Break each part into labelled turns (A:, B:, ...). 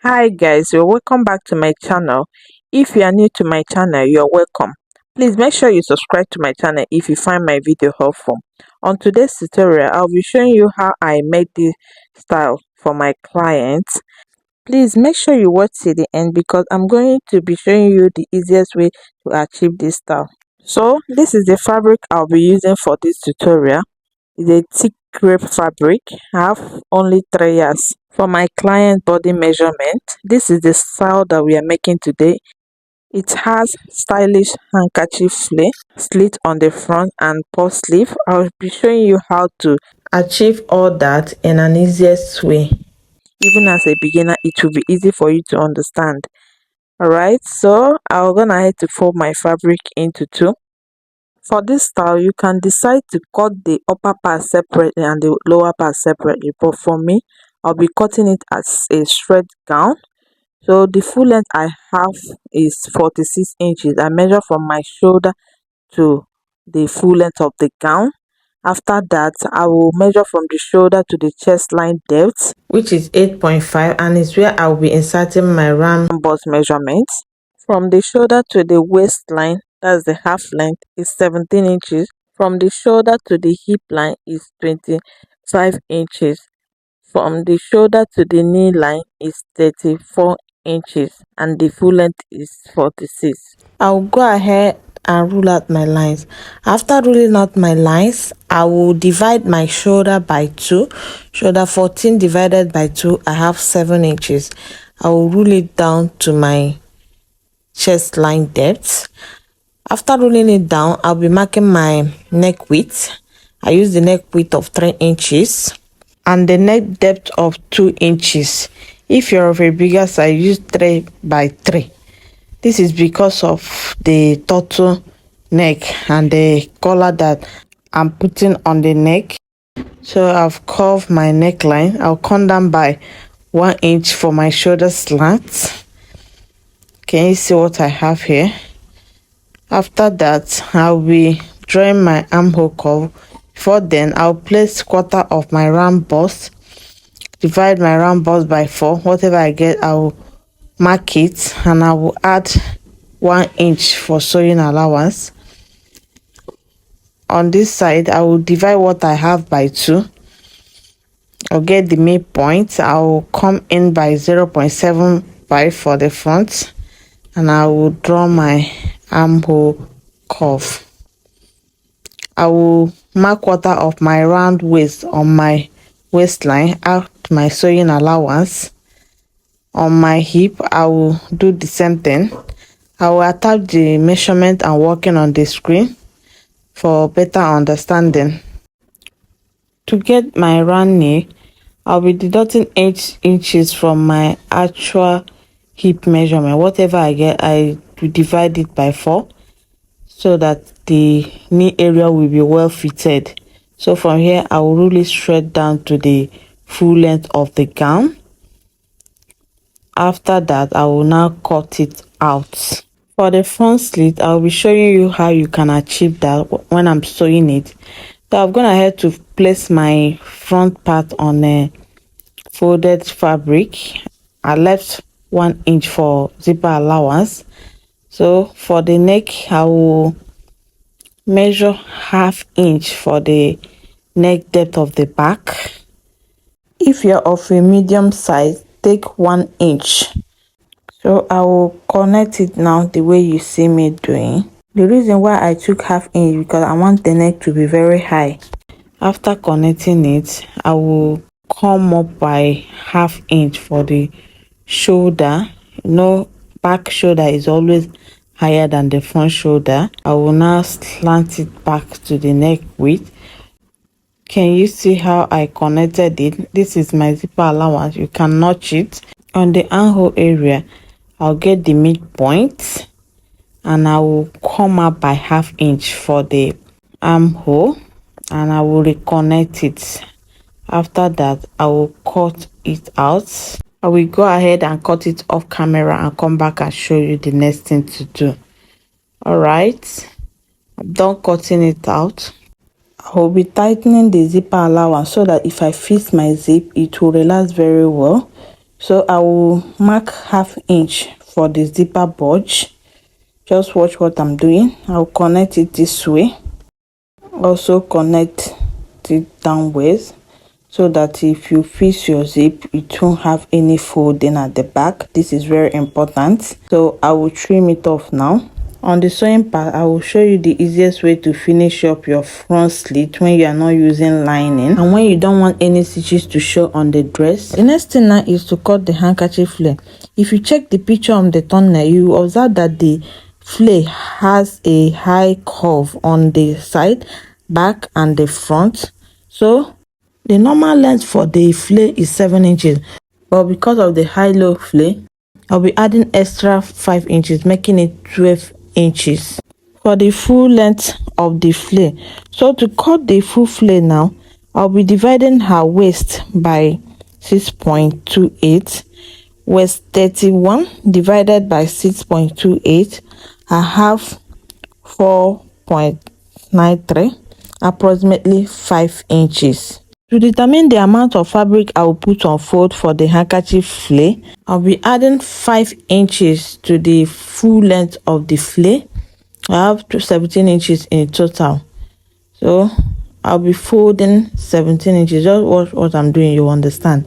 A: Hi guys, you're welcome back to my channel. If you are new to my channel, you're welcome. Please make sure you subscribe to my channel if you find my video helpful. On today's tutorial, I'll be showing you how I made this style for my clients. Please make sure you watch till the end because I'm going to be showing you the easiest way to achieve this style. So this is the fabric I'll be using for this tutorial. It's a thick crepe fabric. I have only 3 yards. For my client body measurement, this is the style that we are making today. It has stylish handkerchief slit on the front and puff sleeve. I'll be showing you how to achieve all that in an easiest way. Even as a beginner, it will be easy for you to understand. Alright, so I'm gonna have to fold my fabric into 2. For this style, you can decide to cut the upper part separately and the lower part separately, but for me, I'll be cutting it as a straight gown. So the full length I have is 46 inches. I measure from my shoulder to the full length of the gown. After that, I will measure from the shoulder to the chest line depth, which is 8.5, and is where I will be inserting my round bust measurements. From the shoulder to the waistline, that's the half length, is 17 inches. From the shoulder to the hip line is 25 inches. From the shoulder to the knee line is 34 inches and the full length is 46. I'll go ahead and rule out my lines. After ruling out my lines, I will divide my shoulder by 2. Shoulder 14 divided by 2, I have 7 inches. I will rule it down to my chest line depth. After ruling it down, I'll be marking my neck width. I use the neck width of 3 inches and the neck depth of 2 inches. If you're of a bigger size, use 3 by 3. This is because of the turtle neck and the collar that I'm putting on the neck. So I've curved my neckline. I'll come down by 1 inch for my shoulder slant. Can you see what I have here? After that, I'll be drawing my armhole curve. Before then, I'll place quarter of my round bust, divide my round bust by 4. Whatever I get, I'll mark it, and I will add 1 inch for sewing allowance. On this side, I will divide what I have by 2. I'll get the midpoint. I will come in by 0.75 for the front, and I will draw my armhole curve. I will mark quarter of my round waist on my waistline, add my sewing allowance. On my hip, I will do the same thing. I will attach the measurement and working on the screen for better understanding. To get my round knee, I'll be deducting 8 inches from my actual hip measurement. Whatever I get, I will divide it by 4 so that the knee area will be well fitted. So from here, I will rule it straight down to the full length of the gown. After that, I will now cut it out. For the front slit, I'll be showing you how you can achieve that when I'm sewing it. So I'm gonna have to place my front part on a folded fabric. I left 1 inch for zipper allowance. So for the neck, I will measure ½ inch for the neck depth of the back. If you're of a medium size, take 1 inch. So I will connect it now the way you see me doing. The reason why I took ½ inch because I want the neck to be very high. After connecting it, I will come up by ½ inch for the shoulder. You know, back shoulder is always higher than the front shoulder. I will now slant it back to the neck width. Can you see how I connected it? This is my zipper allowance. You can notch it. On the armhole area, I'll get the midpoint and I will come up by ½ inch for the armhole and I will reconnect it. After that, I will cut it out. I will go ahead and cut it off camera and come back and show you the next thing to do. Alright, I'm done cutting it out. I will be tightening the zipper allowance so that if I fit my zip, it will relax very well. So I will mark ½ inch for the zipper bulge. Just watch what I'm doing. I'll connect it this way. Also connect it downwards, so that if you fix your zip, it won't have any folding at the back. This is very important. So I will trim it off now. On the sewing part, I will show you the easiest way to finish up your front slit when you are not using lining and when you don't want any stitches to show on the dress. The next thing now is to cut the handkerchief flare. If you check the picture on the thumbnail, you will observe that the flare has a high curve on the side, back and the front. So the normal length for the flare is 7 inches, but because of the high-low flare, I'll be adding extra 5 inches, making it 12 inches for the full length of the flare. So to cut the full flare now, I'll be dividing her waist by 6.28. Waist 31 divided by 6.28, I have 4.93, approximately 5 inches. To determine the amount of fabric I will put on fold for the handkerchief flare, I'll be adding 5 inches to the full length of the flare. I have 17 inches in total. So I'll be folding 17 inches. Just watch what I'm doing, you understand.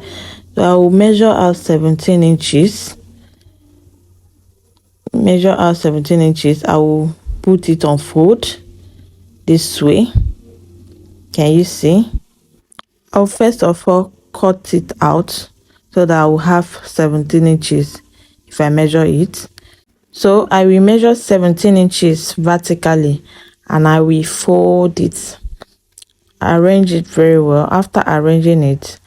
A: So I will measure out 17 inches. Measure out 17 inches. I will put it on fold this way. Can you see? I'll first of all cut it out so that I will have 17 inches if I measure it. So I will measure 17 inches vertically and I will fold it. Arrange it very well. After arranging it,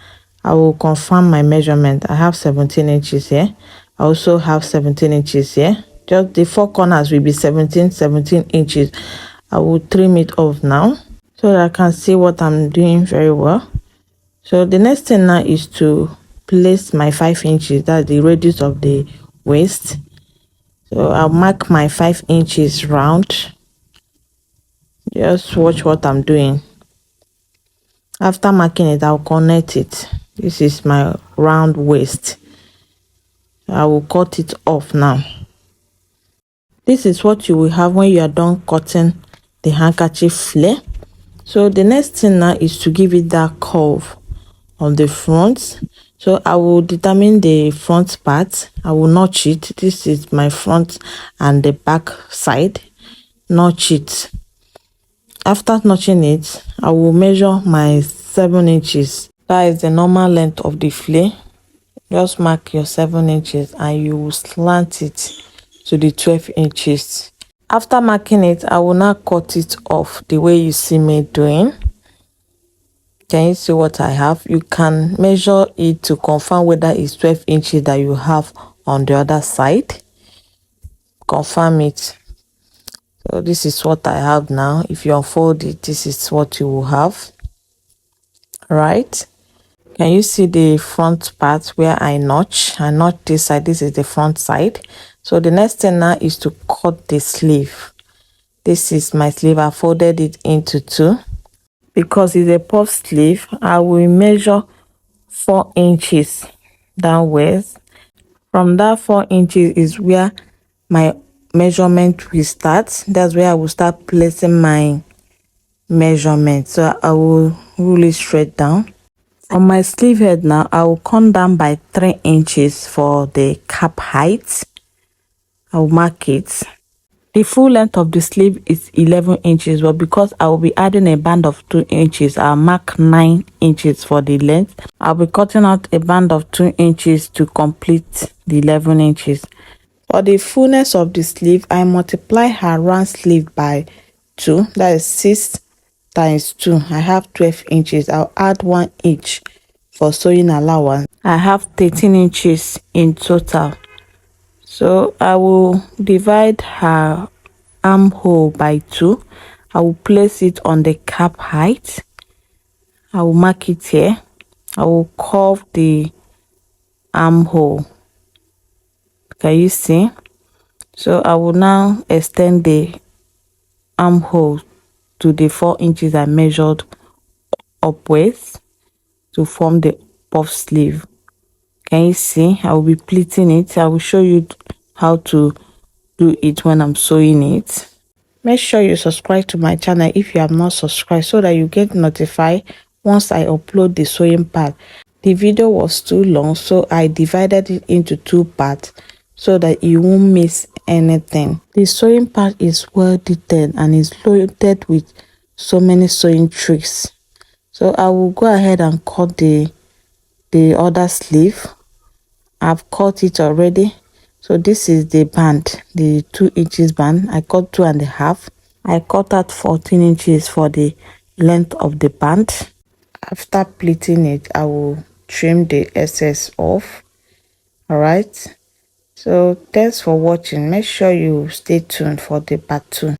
A: I will confirm my measurement. I have 17 inches here. I also have 17 inches here. Just the four corners will be 17 inches. I will trim it off now so that I can see what I'm doing very well. So the next thing now is to place my 5 inches. That's the radius of the waist. So I'll mark my 5 inches round. Just watch what I'm doing. After marking it, I'll connect it. This is my round waist. I will cut it off now. This is what you will have when you are done cutting the handkerchief flare. So the next thing now is to give it that curve on the front. So I will determine the front part. I will notch it. This is my front and the back side. Notch it. After notching it, I will measure my 7 inches. That is the normal length of the flare. Just mark your 7 inches and you will slant it to the 12 inches. After marking it, I will now cut it off the way you see me doing. Can you see what I have? You can measure it to confirm whether it's 12 inches that you have on the other side. Confirm it. So this is what I have now. If you unfold it, this is what you will have. Right? Can you see the front part where I notch? I notch this side. This is the front side. So the next thing now is to cut the sleeve. This is my sleeve. I folded it into two. Because it's a puff sleeve, I will measure 4 inches downwards. From that 4 inches is where my measurement will start. That's where I will start placing my measurement. So I will rule it straight down. On my sleeve head now, I will come down by 3 inches for the cap height. I will mark it. The full length of the sleeve is 11 inches, but because I will be adding a band of 2 inches, I'll mark 9 inches for the length. I'll be cutting out a band of 2 inches to complete the 11 inches. For the fullness of the sleeve, I multiply her round sleeve by 2. That is 6 times 2. I have 12 inches. I'll add 1 inch for sewing allowance. I have 13 inches in total. So I will divide her armhole by 2. I will place it on the cap height. I will mark it here. I will curve the armhole. Can you see? So I will now extend the armhole to the 4 inches I measured upwards to form the puff sleeve. Can you see? I will be pleating it. I will show you how to do it when I'm sewing it. Make sure you subscribe to my channel if you have not subscribed, so that you get notified once I upload the sewing part. The video was too long, so I divided it into 2 parts so that you won't miss anything. The sewing part is well detailed and is loaded with so many sewing tricks. So I will go ahead and cut the other sleeve. I've cut it already. So this is the band, the 2 inches band. I cut 2.5. I cut out 14 inches for the length of the band. After pleating it, I will trim the excess off. All right. So thanks for watching. Make sure you stay tuned for the part 2.